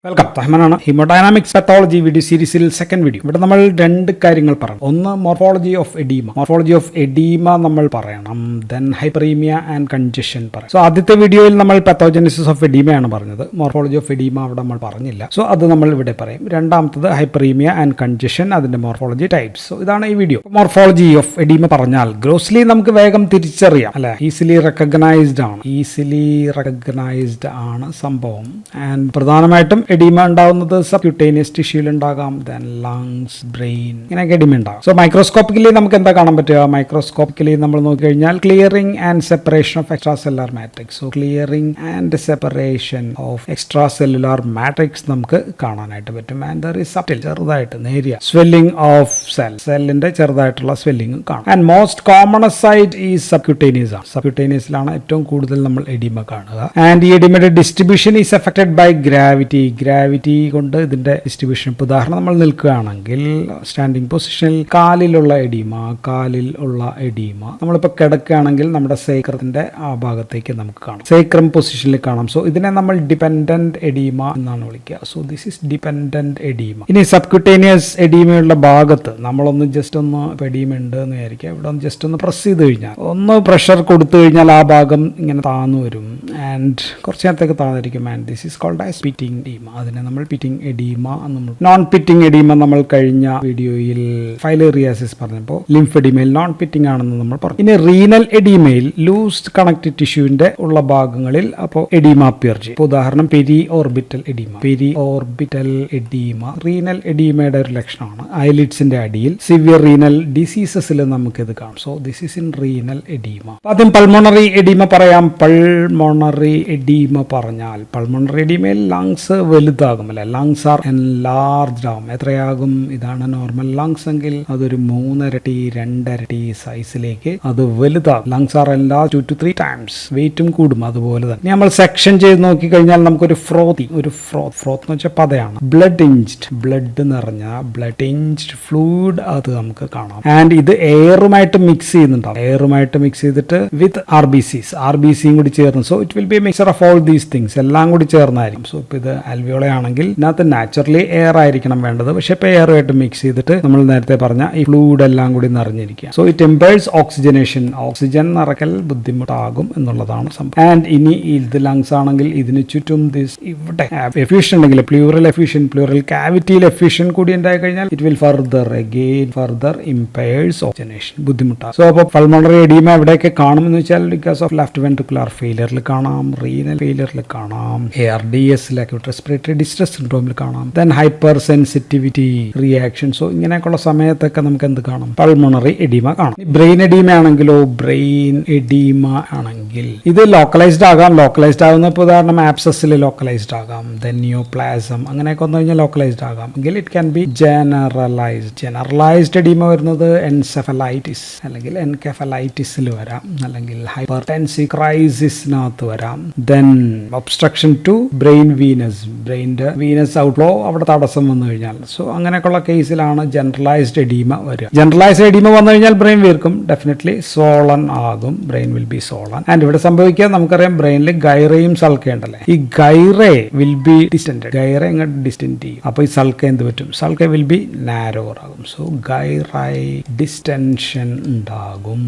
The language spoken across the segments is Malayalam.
വെൽക്കം. റഹ്മാനാണ്. ഹീമോഡൈനാമിക്സ് പത്തോളജി വീഡിയോ സീരീസിൽ സെക്കൻഡ് വീഡിയോ. ഇവിടെ നമ്മൾ രണ്ട് കാര്യങ്ങൾ പറയണം. ഒന്ന് morphology of oedema. Morphology of oedema നമ്മൾ പറയണം. ദെൻ ഹൈപ്പറീമിയ ആൻഡ് കൺജഷൻ പറയും. സോ ആദ്യത്തെ വീഡിയോയിൽ നമ്മൾ പത്തോജനിസിസ് ഓഫ് എഡീമയാണ് പറഞ്ഞത്. മോർഫോളജി ഓഫ് എഡീമ അവിടെ നമ്മൾ പറഞ്ഞില്ല. സോ അത് നമ്മൾ ഇവിടെ പറയും. രണ്ടാമത്തത് ഹൈപ്പറീമിയ ആൻഡ് കൺജഷൻ, അതിന്റെ മോർഫോളജി ടൈപ്സ്. സോ ഇതാണ് ഈ വീഡിയോ. മോർഫോളജി ഓഫ് എഡീമ പറഞ്ഞാൽ ഗ്രോസ്ലി നമുക്ക് വേഗം തിരിച്ചറിയാം അല്ലെ. ഈസിലി റെക്കഗ്നൈസ്ഡ് ആണ് സംഭവം. ആൻഡ് പ്രധാനമായിട്ടും എഡീമ ഉണ്ടാവുന്നത് സബ്ക്യൂട്ടേനിയസ് ടിഷ്യൂയിൽ ഉണ്ടാകാം. ദെൻ ലങ്സ്, ബ്രെയിൻ, ഇങ്ങനെയൊക്കെ എഡീമ ഉണ്ടാകും. സോ മൈക്രോസ്കോപ്പിക്കലി നമുക്ക് എന്താ കാണാൻ പറ്റുക? മൈക്രോസ്കോപ്പിക്കലി നമ്മൾ നോക്കിക്കഴിഞ്ഞാൽ clearing and separation of extra cellular matrix. So clearing and separation of extra cellular matrix നമുക്ക് കാണാനായിട്ട് പറ്റും. ആൻഡ് ദർ ഈസ് സബ്റ്റിൽ, ചെറുതായിട്ട് നേരിയ സ്വെല്ലിംഗ് ഓഫ് സെല്ലിന്റെ ചെറുതായിട്ടുള്ള സ്വെല്ലിംഗ് കാണാം. ആൻഡ് മോസ്റ്റ് കോമണസ്റ്റ് സൈറ്റ് ഈ സബ്ക്യൂട്ടേനിയസ് ആണ്. സബ്ക്യൂട്ടേനിയസിലാണ് ഏറ്റവും കൂടുതൽ നമ്മൾ എഡീമ കാണുക. ആൻഡ് ഈ എഡീമയുടെ distribution is affected by gravity കൊണ്ട് ഇതിന്റെ ഡിസ്ട്രിബ്യൂഷൻ. ഉദാഹരണം നമ്മൾ നിൽക്കുകയാണെങ്കിൽ സ്റ്റാൻഡിംഗ് പൊസിഷനിൽ കാലിലുള്ള എഡീമ നമ്മളിപ്പോൾ കിടക്കുകയാണെങ്കിൽ നമ്മുടെ സേക്രത്തിന്റെ ആ ഭാഗത്തേക്ക് നമുക്ക് കാണാം, സേക്രം പൊസിഷനിൽ കാണാം. സോ ഇതിനെ നമ്മൾ ഡിപെൻഡന്റ് എഡീമ എന്നാണ് വിളിക്കുക. So this is dependent oedema. ഇനി സബ്ക്യൂട്ടേനിയസ് എഡീമയുള്ള ഭാഗത്ത് നമ്മളൊന്ന് ജസ്റ്റ് ഒന്ന് എഡീമ ഉണ്ട് എന്ന് വിചാരിക്കുക. ഇവിടെ ഒന്ന് ജസ്റ്റ് ഒന്ന് പ്രസ് ചെയ്ത് കഴിഞ്ഞാൽ, ഒന്ന് പ്രഷർ കൊടുത്തു കഴിഞ്ഞാൽ ആ ഭാഗം ഇങ്ങനെ താന്നു വരും. ആൻഡ് കുറച്ച് നേരത്തേക്ക് താന്നിരിക്കും. And this is called as pitting oedema. അതിനെ നമ്മൾ പിറ്റിംഗ് എഡീമ എന്ന്. നോൺ പിറ്റിംഗ് എഡീമ നമ്മൾ കഴിഞ്ഞ വീഡിയോയിൽ ഫൈലേറിയാസിസ് പറഞ്ഞപ്പോൾ ലിംഫെഡിമയിൽ നോൺ പിറ്റിംഗ് ആണെന്ന് നമ്മൾ പറഞ്ഞു. ഇനി റീനൽ എഡീമയിൽ ലൂസ്ഡ് കണക്റ്റീവ് ടിഷ്യൂവിന്റെ ഉള്ള ഭാഗങ്ങളിൽ അപ്പോൾ എഡീമ അപ്പിയർ ചെയ്യും. ഉദാഹരണം പെരി ഓർബിറ്റൽ എഡീമ റീനൽ എഡീമയുടെ ഒരു ലക്ഷണമാണ്. ഐലിഡ്സിന്റെ അടിയിൽ സിവിയർ റീനൽ ഡിസീസസിൽ നമുക്കിത് കാണാം. So this is in renal oedema. ആദ്യം പൾമോണറി എഡീമ പറയാം. പൾമോണറി എഡീമ പറഞ്ഞാൽ പൾമോണറി എഡീമയിൽ ലങ്സ് വലുതാകും അല്ലെ. ലങ്സ് ആർ എൻലാർജ്ഡ് ആകും. എത്രയാകും? ഇതാണ് നോർമൽ ലങ്സ് എങ്കിൽ അതൊരു 3 ഇരട്ടി 2 ഇരട്ടി സൈസിലേക്ക് അത് വലുതാകും. Lungs are enlarge 2 to 3 times. വെയിറ്റും കൂടും അതുപോലെ തന്നെ. നമ്മൾ സെക്ഷൻ ചെയ്ത് നോക്കി കഴിഞ്ഞാൽ നമുക്കൊരു ഫ്രോത്ത് എന്ന് വെച്ചാൽ പതയാണ്. ബ്ലഡ് ഇഞ്ച് ഫ്ലൂയിഡ് അത് നമുക്ക് കാണാം. ആൻഡ് ഇത് എയറുമായിട്ട് മിക്സ് ചെയ്യുന്നുണ്ടാവും. എയറുമായിട്ട് മിക്സ് ചെയ്തിട്ട് വിത്ത് ആർബിസിയും കൂടി ചേർന്ന്. So it will B mixer of all these things. എല്ലാം കൂടി ചേർന്നായിരിക്കും. സോ ഇപ്പൊ ഇത് ആൽവിയോള ആണെങ്കിൽ ഇതിനകത്ത് നാച്ചുറലി എയർ ആയിരിക്കണം വേണ്ടത്. പക്ഷെ ഇപ്പൊ എയറുമായിട്ട് മിക്സ് ചെയ്തിട്ട് നമ്മൾ നേരത്തെ പറഞ്ഞ ഈ ഫ്ലൂയിഡ് എല്ലാം കൂടി നിറഞ്ഞിരിക്കുക. So it impairs oxygenation. Oxygen നിറയ്ക്കൽ ബുദ്ധിമുട്ടാകും എന്നുള്ളതാണ് സംഭവം. ആൻഡ് ഇനി ഇത് ലങ്സ് ആണെങ്കിൽ ഇതിന് ചുറ്റും ഇവിടെ എഫ്യൂഷൻ ഉണ്ടെങ്കിൽ പ്ലൂറൽ കാവിറ്റിയിൽ എഫ്യൂഷൻ കൂടി ഉണ്ടായി കഴിഞ്ഞാൽ ഇറ്റ് വിൽ ഫർദർ ഇമ്പേഴ്സ് ഓക്സിജനേഷൻ, ബുദ്ധിമുട്ടാണ്. സോ അപ്പോൾ പൾമോണറി എഡീമ എവിടെയൊക്കെ കാണും എന്ന് വെച്ചാൽ ബിക്കോസ് ഓഫ് ലെഫ്റ്റ് വെൻട്രിക്കുലർ ഫെയിലിയറിൽ കാണാം, റീനൽ ഫെയിലിയറിൽ കാണാം, ARDS റെസ്പിറേറ്ററി ഡിസ്ട്രസ് സിൻഡ്രോമിൽ കാണാം. Then hyper sensitivity reaction. So ഇങ്ങനെയൊക്കെയുള്ള സമയത്തൊക്കെ നമുക്ക് എന്ത് കാണാം? പൾമോണറി എഡീമ കാണാം. ബ്രെയിൻ എഡീമ ആണെങ്കിലോ ഇത് ലോക്കലൈസ്ഡ് ആകാം. ലോക്കലൈസ്ഡ് ആകുന്ന ഇപ്പോൾ ഉദാഹരണം ആപ്സസിൽ ലോക്കലൈസ്ഡ് ആകാം. ദെൻ നിയോപ്ലാസം അങ്ങനെയൊക്കെ വന്നു കഴിഞ്ഞാൽ ലോക്കലൈസ്ഡ് ആകാം. എങ്കിൽ it can be generalised oedema വരുന്നത് എൻസെഫലൈറ്റിസ് അല്ലെങ്കിൽ എൻകെഫലൈറ്റിസിൽ വരാം, അല്ലെങ്കിൽ ഹൈപ്പർടെൻസീവ് ക്രൈസിസിനകത്ത് വരാം. ദെൻ ഒബ്സ്ട്രക്ഷൻ ടു ബ്രെയിൻ ബ്രെയിൻ്റെ വീനസ് ഔട്ട്ഫ്ലോ അവിടെ തടസ്സം വന്നു കഴിഞ്ഞാൽ. സോ അങ്ങനെയൊക്കെയുള്ള കേസിലാണ് ജനറലൈസ്ഡ് എഡീമ വരിക. ജനറലൈസ്ഡ് എഡീമ വന്നു കഴിഞ്ഞാൽ ബ്രെയിൻ വീർക്കും, ഡെഫിനറ്റ്ലി സോളൻ ആകും. Brain will be swollen. And ഇവിടെ സംഭവിക്കുക നമുക്കറിയാം, ബ്രെയിനിൽ ഗൈറയും സൾക്കയുണ്ടല്ലേ. ഈ gyri will be distended. Gyri ഇങ്ങോട്ട് ഡിസ്റ്റൻഡ് ചെയ്യും. അപ്പോൾ ഈ സൾക്ക എന്ത് പറ്റും? സൾക്ക വിൽ ബി നാരോവർ ആകും. സോ ഗൈറൈ ഡിസ്റ്റൻഷൻ ഉണ്ടാകും.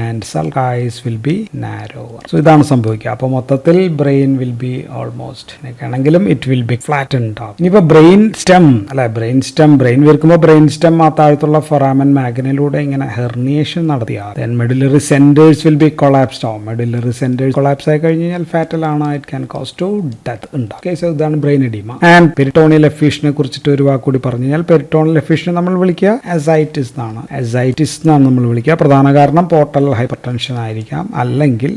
And sulci will be narrower. So ഇതാണ് സംഭവിക്കുക. അപ്പോൾ മൊത്തത്തിൽ ബ്രെയിൻ വിൽ ബി ഓൾമോസ്റ്റ് ആണെങ്കിലും ഇറ്റ് വിൽ ബി ഫ്ലാറ്റൻഡ് ആകും. ഇനിയിപ്പോൾ ബ്രെയിൻ സ്റ്റെം ബ്രെയിൻ വീർക്കുമ്പോൾ ബ്രെയിൻ സ്റ്റെം ആ താഴത്തുള്ള ഫൊറാമൻ മാഗ്നയിലൂടെ ഇങ്ങനെ ഹെർണിയേഷൻ നടത്തിയാൽ then medullary centres will be collapsed ആവും. മെഡുലറി സെന്റേഴ്സ് കൊളാപ്സ് ആയി കഴിഞ്ഞ് കഴിഞ്ഞാൽ ഫാറ്റൽ ആണ്. It can cause to death ഉണ്ടാകും. കേസ് ഇതാണ് ബ്രെയിൻ എഡീമ. ആൻഡ് പെരിറ്റോണിയൽ എഫ്യൂഷനെ കുറിച്ചിട്ട് ഒരു വാക്ക് കൂടി പറഞ്ഞു കഴിഞ്ഞാൽ പെരിറ്റോണിയൽ എഫ്യൂഷനെ നമ്മൾ വിളിക്കുക എസൈറ്റിസ് എന്നാണ് നമ്മൾ വിളിക്കുക. പ്രധാന കാരണം പോർട്ടൽ ഹൈപ്പർ ടെൻഷൻ ആയിരിക്കാം, അല്ലെങ്കിൽ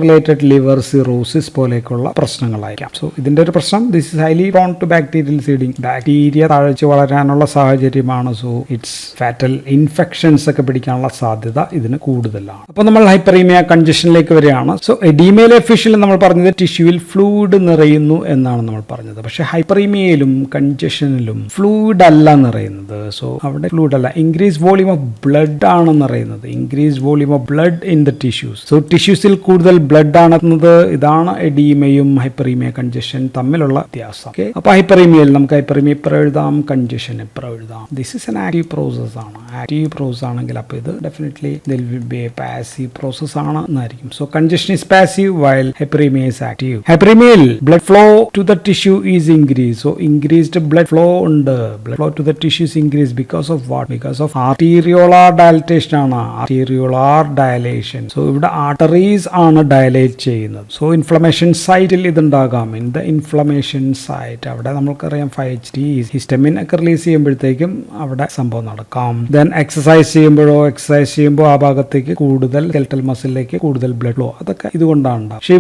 റിലേറ്റഡ് ലിവർ സിറോസിസ് പോലെയൊക്കെയുള്ള പ്രശ്നങ്ങളായിരിക്കാം. സോ ഇതിന്റെ ഒരു പ്രശ്നം, this is highly prone to bacterial seeding. Bacteria തഴച്ചു വളരാനുള്ള സാഹചര്യമാണ്. സോ ഇറ്റ്സ് ഫാറ്റൽ ഇൻഫെക്ഷൻസ് ഒക്കെ പിടിക്കാനുള്ള സാധ്യത ഇതിന് കൂടുതലാണ്. അപ്പോൾ നമ്മൾ ഹൈപ്പറീമിയ കൺജഷനിലേക്ക് വരികയാണ്. സോ എഡീമയിലെ എഫ്യൂഷനിൽ നമ്മൾ പറഞ്ഞത് ടിഷ്യൂവിൽ ഫ്ലൂയിഡ് നിറയുന്നു എന്നാണ് നമ്മൾ പറഞ്ഞത്. പക്ഷെ ഹൈപ്പറീമിയയിലും കൺജഷനിലും ഫ്ലൂയിഡ് അല്ല നിറയുന്നത്. സോ അവിടെ ഫ്ലൂയിഡ് അല്ല, ഇൻക്രീസ് വോളിയം ഓഫ് ബ്ലഡ് ആണ് നിറയുന്നത്. Increase volume of blood in the tissues. So ടിഷ്യൂസിൽ കൂടുതൽ ബ്ലഡ് ആണെന്നത് ഇതാണ് എഡീമയും ഹൈപ്പറീമിയ കൺജഷൻ തമ്മിലുള്ള വ്യത്യാസം. വ്യത്യാസം. ഓക്കെ, അപ്പോൾ ഹൈപ്പറീമിയയിൽ നമുക്ക് ഹൈപ്പറീമിയ ഇപ്പുറം എഴുതാം, കൺജഷൻ ഇപ്പുറം എഴുതാം. This is an active process ആണ്. ആക്റ്റീവ് പ്രോസസ് ആണെങ്കിൽ അപ്പോൾ ഇത് definitely this will be a passive process ആണ് എന്നായിരിക്കും. So congestion is passive while hyperaemia is active. ഹൈപ്പറീമിയയിൽ blood flow to the tissue is increase. So increased blood flow ഉണ്ട്. Blood flow to the tissue is increase because of what? Because of arteriolar dilatation ആണ്. Arteriolar dilation. സോ ഇവിടെ ആർട്ടറീസ് ആണ് ഡയലേറ്റ് ചെയ്യുന്നത്. സോ ഇൻഫ്ലമേഷൻ സൈറ്റിൽ ഇതുണ്ടാകാം. ഇൻ ദ ഇൻഫ്ലമേഷൻ സൈറ്റ് അവിടെ നമുക്കറിയാം 5-HT ഹിസ്റ്റമിൻ ഒക്കെ റിലീസ് ചെയ്യുമ്പോഴത്തേക്കും അവിടെ സംഭവം നടക്കാം. ദെൻ എക്സസൈസ് ചെയ്യുമ്പോൾ ആ ഭാഗത്തേക്ക് കൂടുതൽ സ്കെൽറ്റൽ മസിലിലേക്ക് കൂടുതൽ ബ്ലഡ് ഫ്ലോ, അതൊക്കെ ഇതുകൊണ്ടാണ് ഉണ്ടാകും. പക്ഷെ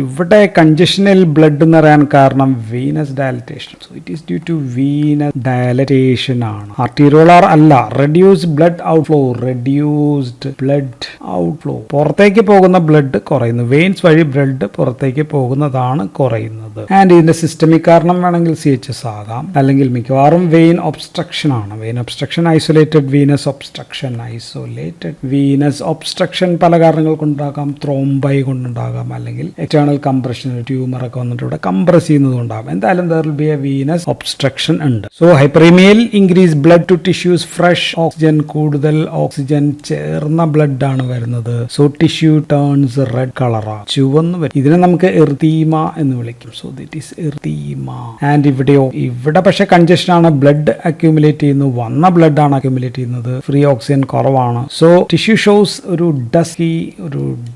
ഇവിടെ കൺജഷനിൽ ബ്ലഡ് എന്ന് പറയാൻ കാരണം venous dilatation. So it is due to venous dilatation ആണ്, ആർട്ടീരിയോളാർ അല്ല. Reduced blood outflow, reduced blood outflow, പുറത്തേക്ക് പോകുന്ന ബ്ലഡ് കുറയുന്നു. വെയിൻസ് വഴി ബ്ലഡ് പുറത്തേക്ക് പോകുന്നതാണ് കുറയുന്നത്. ആൻഡ് ഇതിന്റെ സിസ്റ്റമിക് കാരണം വേണമെങ്കിൽ CHS ആകാം, അല്ലെങ്കിൽ മിക്കവാറും വെയിൻ ഒബ്സ്ട്രക്ഷൻ ആണ്. Vein obstruction, isolated venous obstruction. Isolated venous obstruction പല കാരണങ്ങൾ കൊണ്ടുണ്ടാകാം. ത്രോംബൈ കൊണ്ടുണ്ടാകാം, അല്ലെങ്കിൽ എക്സ്റ്റേണൽ കംപ്രഷൻ, ട്യൂമർ ഒക്കെ വന്നിട്ട് ഇവിടെ കംപ്രസ് ചെയ്യുന്നത് ഉണ്ടാകും. എന്തായാലും there will be a venous obstruction ഉണ്ട്. സോ ഹൈപ്പറീമിയയിൽ increase blood to tissues, fresh oxygen, കൂടുതൽ ഓക്സിജൻ ചേർന്ന ബ്ലഡ് ആണ് വരുന്നത്. സോ ടിഷ്യൂ ടേൺസ് റെഡ് കളറാ, ചുവന്ന് വരും. ഇതിനെ നമുക്ക് എർതീമ എന്ന് വിളിക്കും. So this is erythema. And ഇവിടെ പക്ഷേ കൺജഷൻ ആണ്, ബ്ലഡ് അക്യൂമുലേറ്റ് ചെയ്യുന്നു, വന്ന ബ്ലഡ് ആണ് അക്യൂമുലേറ്റ് ചെയ്യുന്നത്, ഫ്രീ ഓക്സിജൻ കുറവാണ്. സോ ടിഷ്യൂ ഷോസ് ഒരു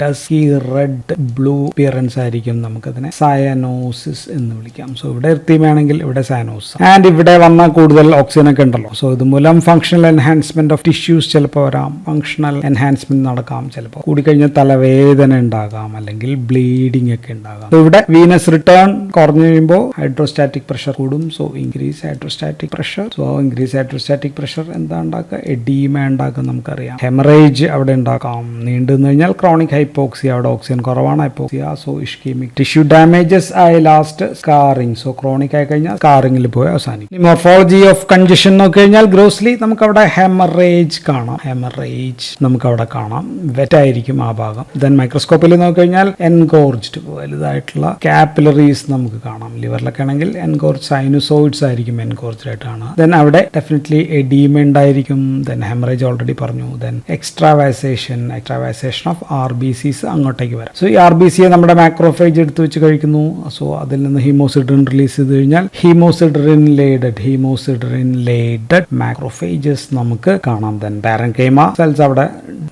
ഡസ്കി റെഡ് ബ്ലൂ അപ്പിയറൻസ് ആയിരിക്കും. നമുക്കതിനെ സയനോസിസ് എന്ന് വിളിക്കാം. സോ ഇവിടെ എർത്തീമയാണെങ്കിൽ ഇവിടെ സയനോസിസ്. ആൻഡ് ഇവിടെ വന്ന കൂടുതൽ ഓക്സിജൻ ഒക്കെ ഉണ്ടല്ലോ. സോ ഇതുമൂലം ഫങ്ഷണൽ എൻഹാൻസ്മെന്റ് ഓഫ് ടിഷ്യൂസ് ചിലപ്പോൾ വരാം. ഫങ്ഷണൽ എൻഹാൻസ്മെന്റ് നടക്കാം. ചിലപ്പോൾ കൂടിക്കഴിഞ്ഞാൽ തലവേദന ഉണ്ടാകാം, അല്ലെങ്കിൽ ബ്ലീഡിംഗ് ഒക്കെ ഉണ്ടാകാം. ഇവിടെ വീനസ് റിട്ടേൺ കുറഞ്ഞു കഴിയുമ്പോൾ ഹൈഡ്രോസ്റ്റാറ്റിക് പ്രഷർ കൂടും. So increase hydrostatic pressure. So increase hydrostatic pressure എന്താ ഉണ്ടാക്കുക? എഡീമ ഉണ്ടാക്കുക. നമുക്കറിയാം ഹെമറേജ് അവിടെ ഉണ്ടാക്കാം. നീണ്ടു കഴിഞ്ഞാൽ ക്രോണിക് ഹൈപ്പോക്സിയ, അവിടെ ഓക്സിജൻ കുറവാണ്, hypoxia. So ischaemic tissue damages ആയി ലാസ്റ്റ് സ്കാറിംഗ്. സോ ക്രോണിക് ആയി കഴിഞ്ഞാൽ സ്കാറിംഗിൽ പോയി അവസാനിക്കും. മോർഫോളജി ഓഫ് കൺജഷൻ നോക്കി കഴിഞ്ഞാൽ ഗ്രോസ്ലി നമുക്കവിടെ ഹെമറേജ് കാണാം. ഹെമറേജ് നമുക്കവിടെ കാണാം. വെറ്റായിരിക്കും ആ ഭാഗം. ദെൻ മൈക്രോസ്കോപ്പിൽ നോക്കി കഴിഞ്ഞാൽ എൻഗോർജ്ഡ്, വലുതായിട്ടുള്ള കാപ്പിലറീസ് നമുക്ക് കാണാം. ലിവറിലൊക്കെ ആണെങ്കിൽ എൻഗോർജ് സൈനുസോയിഡ്സ് ആയിരിക്കും എൻഗോർജ്ഡ് ആയിട്ട് കാണുക. ദെൻ അവിടെ ഡെഫിനറ്റ്ലി എഡീമ ഉണ്ടായിരിക്കും. ദെൻ ഹെമറേജ് ഓൾറെഡി പറഞ്ഞു. ദെൻ എക്സ്ട്രാവൈസേഷൻ ഓഫ് RBCs അങ്ങോട്ടേക്ക് വരാം. സോ ഈ RBC നമ്മുടെ മാക്രോഫേജ് എടുത്ത് വെച്ച് കഴിക്കുന്നു. സോ അതിൽ നിന്ന് ഹീമോസിഡ്രിൻ റിലീസ് ചെയ്ത് കഴിഞ്ഞാൽ ഹീമോസിഡ്രിൻ ലേഡഡ് മാക്രോഫേജസ് നമുക്ക് കാണാം. ദെൻ പാരൻകൈമ സെൽസ് അവിടെ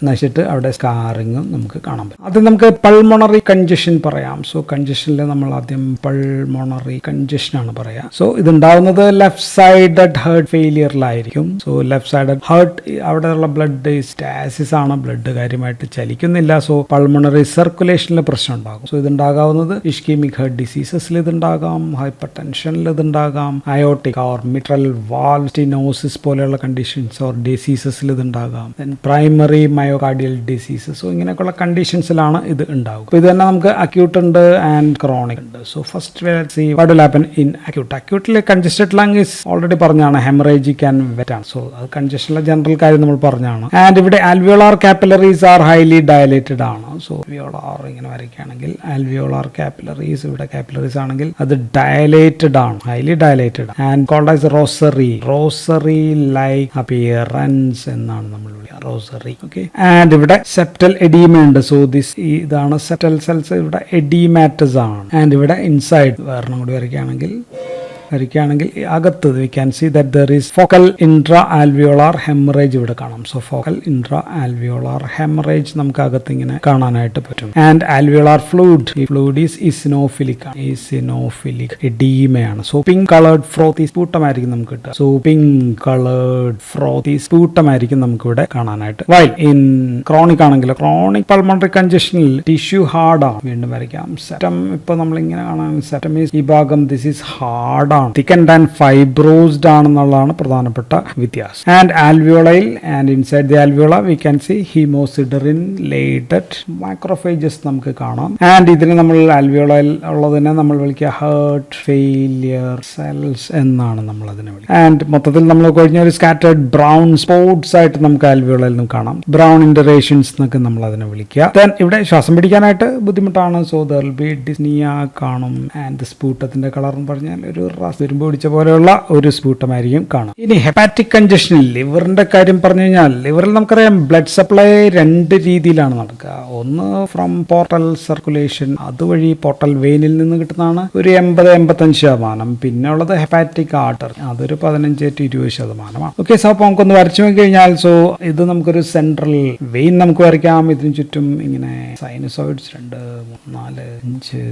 നശിച്ചിട്ട് അവിടെ സ്കാറിങ്ങും നമുക്ക് കാണാൻ പറ്റും. അത് നമുക്ക് പൾമോണറി കൺജഷൻ പറയാം. സോ കൺജഷനിൽ നമ്മൾ ആദ്യം പൾമോണറി കൺജഷൻ ആണ് പറയാം. സോ ഇതുണ്ടാവുന്നത് ലെഫ്റ്റ് സൈഡഡ് ഹേർട്ട് ഫെയിലിയറിലായിരിക്കും. സോ ലെഫ്റ്റ് സൈഡഡ് ഹേർട്ട് അവിടെയുള്ള ബ്ലഡ് സ്റ്റാസിസ് ആണ്, ബ്ലഡ് കാര്യമായിട്ട് ചലിക്കുന്നില്ല. സോ പൾമോണറി സർക്കുലേഷനിൽ പ്രശ്നം ഉണ്ടാകും. സോ ഇതുണ്ടാകാവുന്നത് ഇഷ്കീമിക് ഹേർട്ട് ഡിസീസസിൽ ഇതുണ്ടാകാം, ഹൈപ്പർ ടെൻഷനിൽ ഇതുണ്ടാകാം, aortic or mitral valve stenosis പോലെയുള്ള കണ്ടീഷൻസ് ഓർ ഡിസീസസിൽ ഇതുണ്ടാകാം. Then primary myocardial diseases. So ഇങ്ങനെയൊക്കെയുള്ള കണ്ടീഷൻസിലാണ് ഇത് ഉണ്ടാകും. അപ്പോൾ ഇത് തന്നെ നമുക്ക് അക്യൂട്ട് ഉണ്ട് ആൻഡ് ക്രോണിക് ഉണ്ട്. So first let's see what will happen in acute. അക്യൂട്ടിൽ കൺജസ്റ്റഡ് ലങ് ഇസ് ഓൾറെഡി പറഞ്ഞാണ്, ഹെമറേജിക് ആൻഡ് വെറ്റാണ്. സോ അത് കൺജഷനിലെ ജനറൽ കാര്യം നമ്മൾ പറഞ്ഞാണ്. ആൻഡ് ഇവിടെ alveolar capillaries are highly dilated ആണ്. സോ ആൽവിയോളാർ ഇങ്ങനെ വരയ്ക്കുകയാണെങ്കിൽ ആൽവിയോളാർ കാപ്പിലറീസ്, ഇവിടെ കാപ്പിലറീസ് ആണെങ്കിൽ അത് ഡയലേറ്റഡ് ആണ്, highly dilated and called as rosary like appearance എന്നാണ് നമ്മൾ വിളിക്കുക, റോസറി. ഓക്കെ. ആൻഡ് ഇവിടെ സെപ്റ്റൽ എഡീമ ഉണ്ട്. സോ ഇതാണ് സെപ്റ്റൽ സെൽസ്, ഇവിടെ എഡീമാറ്റസ് ആണ്. ആൻഡ് ഇവിടെ ഇൻസൈഡ് വേറെ കൂടി വരയ്ക്കുകയാണെങ്കിൽ അകത്ത് V can C that there is focal intra alveolar haemorrhage ഇവിടെ കാണാം. So focal intra alveolar haemorrhage നമുക്ക് അകത്ത് ഇങ്ങനെ കാണാനായിട്ട് പറ്റും. ആൻഡ് ആൽവിയോളാർ ഫ്ലൂയിഡ്, ഈ ഫ്ലൂയിഡ് ഈസ് ഇസിനോഫിലിക് ആണ്, ഈസിനോഫിലിക് എഡീമയാണ്. സോ പിങ്ക് കളേർഡ് ഫ്രോത്തി സ്പൂട്ടമായിരിക്കും നമുക്ക് കിട്ടുക. സോ പിങ്ക് കളേർഡ് ഫ്രോത്തി സ്പൂട്ടമായിരിക്കും നമുക്ക് ഇവിടെ കാണാനായിട്ട്. വൈൽ ഇൻ ക്രോണിക് ആണെങ്കിലോ, ക്രോണിക് പൾമോണറി കൺജഷനിൽ ടിഷ്യൂ ഹാർഡാണ്. വീണ്ടും വരയ്ക്കാം. സെറ്റം ഇപ്പോൾ നമ്മളിങ്ങനെ കാണാൻ, സെറ്റം ഈസ് ഈ ഭാഗം, ദിസ് ഈസ് ഹാർഡ് ആണ്, തിക്കൻഡ് ആൻഡ് ഫൈബ്രോസ്ഡ് ആണെന്നുള്ളതാണ് പ്രധാനപ്പെട്ട വ്യത്യാസം. ആൻഡ് ആൽവിയോളയിൽ and inside the alveoli we can see haemosiderin laden macrophages നമുക്ക് കാണാം. ആൻഡ് ഇതിന് നമ്മൾ ആൽവിയോളയിൽ ഉള്ളതിനെ നമ്മൾ വിളിക്കുക ഹാർട്ട് ഫെയിലിയർ സെൽസ് എന്നാണ് നമ്മൾ അതിനെ വിളിക്കുക. ആൻഡ് മൊത്തത്തിൽ നമ്മൾ കഴിഞ്ഞ ഒരു സ്കാറ്റേർഡ് ബ്രൗൺ സ്പോട്ട്സ് ആയിട്ട് നമുക്ക് ആൽവിയോളയിൽ നിന്നും കാണാം. ബ്രൗൺ ഇൻഡറേഷൻസ് എന്നൊക്കെ നമ്മൾ അതിനെ വിളിക്കുക. ദെൻ ഇവിടെ ശ്വാസം പിടിക്കാനായിട്ട് ബുദ്ധിമുട്ടാണ്. So there will be dyspnoea കാണും. ആൻഡ് സ്പൂട്ടത്തിന്റെ കളർ എന്ന് പറഞ്ഞാൽ ഒരു ഇരുമ്പ് പിടിച്ച പോലെയുള്ള ഒരു സ്പൂട്ടമായിരിക്കും കാണാം. ഇനി ഹെപ്പാറ്റിക് കൺജഷൻ, ലിവറിന്റെ കാര്യം പറഞ്ഞു കഴിഞ്ഞാൽ ലിവറിൽ നമുക്കറിയാം ബ്ലഡ് സപ്ലൈ രണ്ട് രീതിയിലാണ് നടക്കുക. ഒന്ന് ഫ്രം പോർട്ടൽ സർക്കുലേഷൻ, അതുവഴി പോർട്ടൽ വെയിനിൽ നിന്ന് കിട്ടുന്നതാണ് ഒരു 80-85%. പിന്നെ ഉള്ളത് ഹെപ്പാറ്റിക് ആർട്ടറി, അതൊരു 15-20%. ഓക്കെ, സോ അപ്പോൾ നമുക്കൊന്ന് വരച്ചു നോക്കി കഴിഞ്ഞാൽ, സോ ഇത് നമുക്കൊരു സെൻട്രൽ വെയിൻ നമുക്ക് വരയ്ക്കാം. ഇതിന് ചുറ്റും ഇങ്ങനെ സൈനസോയിഡ്സ് 2, 3, 4, 5,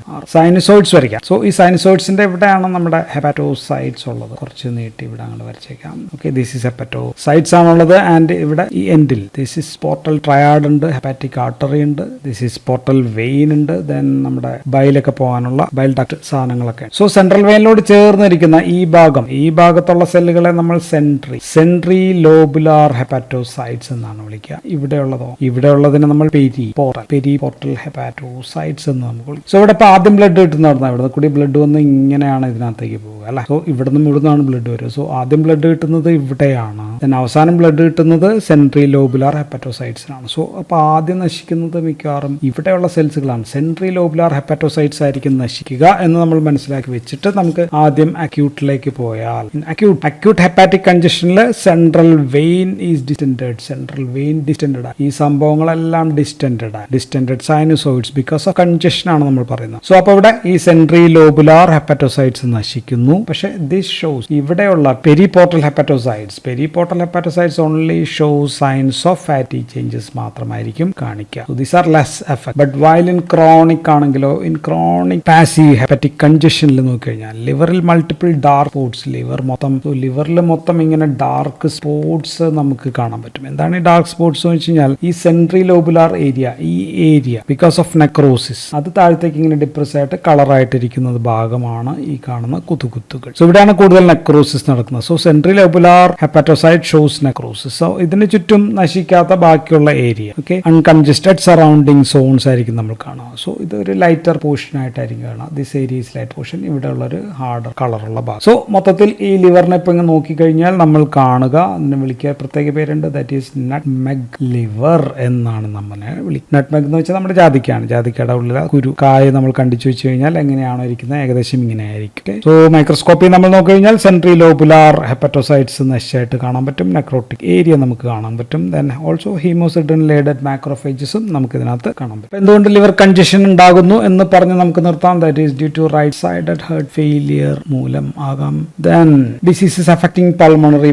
6 സൈനസോയിഡ്സ് വരയ്ക്കാം. സോ ഈ സൈനസോയിഡ്സിന്റെ എവിടെയാണ് നമ്മുടെ ഹെപ്പാറ്റോസൈറ്റ്സ് ഉള്ളത്? കുറച്ച് നീട്ടി ഇവിടെ അങ്ങോട്ട് വരച്ചേക്കാം. ഓക്കെ, ദിസ് ഈസ് ഹെപ്പാറ്റോസൈറ്റ്സ് ആണുള്ളത്. ആൻഡ് ഇവിടെ ഈ എൻഡിൽ ദിസ് ഈസ് പോർട്ടൽ ട്രയാഡ് ഉണ്ട്, ഹെപ്പാറ്റിക് ആർട്ടറി ഉണ്ട്, ദിസ് ഈസ് പോർട്ടൽ വെയിൻ ഉണ്ട്, ദെൻ നമ്മുടെ ബൈലൊക്കെ പോകാനുള്ള ബൈൽ ഡക്ട് സാധനങ്ങളൊക്കെ. സോ സെൻട്രൽ വെയിനിലോട് ചേർന്നിരിക്കുന്ന ഈ ഭാഗത്തുള്ള സെല്ലുകളെ നമ്മൾ സെൻട്രി ലോബുലാർ ഹെപ്പാറ്റോസൈറ്റ്സ് എന്നാണ് വിളിക്കുക. ഇവിടെയുള്ളതിനെ നമ്മൾ പെരി പോർട്ടൽ ഹെപ്പാറ്റോസൈറ്റ്സ് എന്ന് നമുക്ക് വിളിക്കും. സോ ഇവിടെ ഇപ്പോൾ ആദ്യം ബ്ലഡ് കിട്ടുന്ന ഇവിടെ കൂടി ബ്ലഡ് വന്ന് ഇങ്ങനെയാണ് ഇതിനകത്തേക്ക് പോകുക അല്ലെ. സോ ഇവിടുന്നാണ് ബ്ലഡ് വരിക. സോ ആദ്യം ബ്ലഡ് കിട്ടുന്നത് ഇവിടെയാണ്, ദെൻ അവസാനം ബ്ലഡ് കിട്ടുന്നത് സെൻട്രി ലോബുലാർ ഹെപ്പാറ്റോസൈറ്റ്സിനാണ്. സോ അപ്പോൾ ആദ്യം നശിക്കുന്നത് മിക്കവാറും ഇവിടെയുള്ള സെൽസുകളാണ്. സെൻട്രി ലോബുലാർ ഹെപ്പാറ്റോസൈറ്റ്സ് ആയിരിക്കും നശിക്കുക എന്ന് നമ്മൾ മനസ്സിലാക്കി വെച്ചിട്ട് നമുക്ക് ആദ്യം അക്യൂട്ടിലേക്ക് പോയാൽ, അക്യൂട്ട് ഹെപ്പാറ്റിക് കൺജഷനിൽ സെൻട്രൽ വെയിൻ ഈസ് ഡിസ്റ്റൻഡഡ്. ഈ സംഭവങ്ങളെല്ലാം distended sinusoids because of congestion ആണ് നമ്മൾ പറയുന്നത്. സോ അപ്പോൾ ഇവിടെ ഈ സെൻട്രി ലോബുലാർ ഹെപ്പാറ്റോസൈറ്റ്സ് നശിക്കുന്നു. പക്ഷെ ദിസ് ഷോസ് ഇവിടെയുള്ള periportal hepatocytes only show signs of fatty changes മാത്രമായിരിക്കും കാണിക്കുക. So these are less effect. But while in chronic ആണെങ്കിലോ, ഇൻ ക്രോണിക് പാസീവ് ഹെപ്പാറ്റിക് കൺജഷനിൽ നോക്കിക്കഴിഞ്ഞാൽ ലിവറിൽ മൾട്ടിപ്പിൾ ഡാർക്ക് സ്പോട്ട്സ്, ലിവറിൽ മൊത്തം ഇങ്ങനെ ഡാർക്ക് സ്പോട്ട്സ് നമുക്ക് കാണാൻ പറ്റും. എന്താണ് ഈ ഡാർക്ക് സ്പോട്ട്സ് എന്ന് വെച്ച് കഴിഞ്ഞാൽ ഈ sentry lobular area because of necrosis അത് താഴത്തേക്ക് ഇങ്ങനെ ഡിപ്രസ് ആയിട്ട് കളറായിട്ടിരിക്കുന്നത് ഭാഗമാണ് ഈ കാണുന്ന കുത്തുകൾ. സോ ഇവിടെയാണ് കൂടുതൽ നെക്രോസിസ് നടക്കുന്നത്. So centrilobular hepatocyte shows necrosis. So ഇതിന് ചുറ്റും നശിക്കാത്ത ബാക്കിയുള്ള area, okay, uncongested surrounding zones ആയിരിക്കും നമ്മൾ കാണുക. സോ ഇതൊരു ലൈറ്റർ പോർഷൻ ആയിട്ടായിരിക്കും കാണുക. This area is light portion, ഇവിടെ ഉള്ളൊരു ഹാർഡർ കളറുള്ള ഭാഗം. സോ മൊത്തത്തിൽ ഈ ലിവറിനെ ഇപ്പൊ ഇങ്ങനെ നോക്കിക്കഴിഞ്ഞാൽ നമ്മൾ കാണുക, അതിനെ വിളിക്കുക പ്രത്യേക പേരുണ്ട്, ദാറ്റ് ഈസ് നട്ട്മെഗ് ലിവർ എന്നാണ് നമ്മളെ വിളിക്കുക. നട്ട്മെഗ് എന്ന് വെച്ചാൽ നമ്മുടെ ജാതിക്കയുടെ ഉള്ളിലെ കായ നമ്മൾ കണ്ടിച്ചു വെച്ച് കഴിഞ്ഞാൽ എങ്ങനെയാണോ ഇരിക്കുന്നത് ഏകദേശം ഇങ്ങനെ ആയിരിക്കും. സോ മൈക്രോസ്കോപ്പിൽ നമ്മൾ നോക്കിക്കഴിഞ്ഞാൽ സെൻട്രി ലോബുലാർ ഹെപ്പാറ്റോസൈറ്റ്സ് നശിച്ചായിട്ട് കാണാൻ പറ്റും, നെക്രോട്ടിക് ഏരിയ നമുക്ക് കാണാൻ പറ്റും, ദെൻ ഓൾസോ ഹീമോസിഡറിൻ ലേഡഡ് മാക്രോഫേജസും നമുക്ക് ഇതിനകത്ത് കാണാൻ പറ്റും. എന്തുകൊണ്ട് ലിവർ കൺജഷൻ ഉണ്ടാകുന്നു എന്ന് പറഞ്ഞ് നമുക്ക് നിർത്താം. That is due to right sided heart failure മൂലം ആകാം. Then diseases affecting pulmonary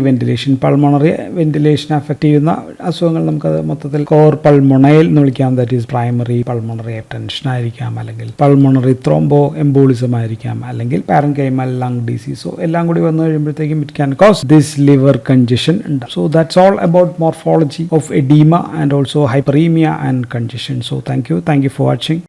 ventilation affect ചെയ്യുന്ന അസുഖങ്ങൾ നമുക്കത് മൊത്തത്തിൽ കോർ പൾമൊണൈൽ എന്ന് വിളിക്കാം. That is primary pulmonary hypertension ആയിരിക്കാം, അല്ലെങ്കിൽ പൾമണറി ത്രോംബോ എംബോളിസം ആയിരിക്കാം, അല്ലെങ്കിൽ പാരൻകൈമൽ ലങ് ഡിസീസോ എല്ലാം കൂടി വന്നു കഴിയുമ്പോഴത്തേക്കും it can cause this liver congestion ഉണ്ടാകും. So that's all about morphology of oedema and also hyperemia and congestion. So thank you for watching.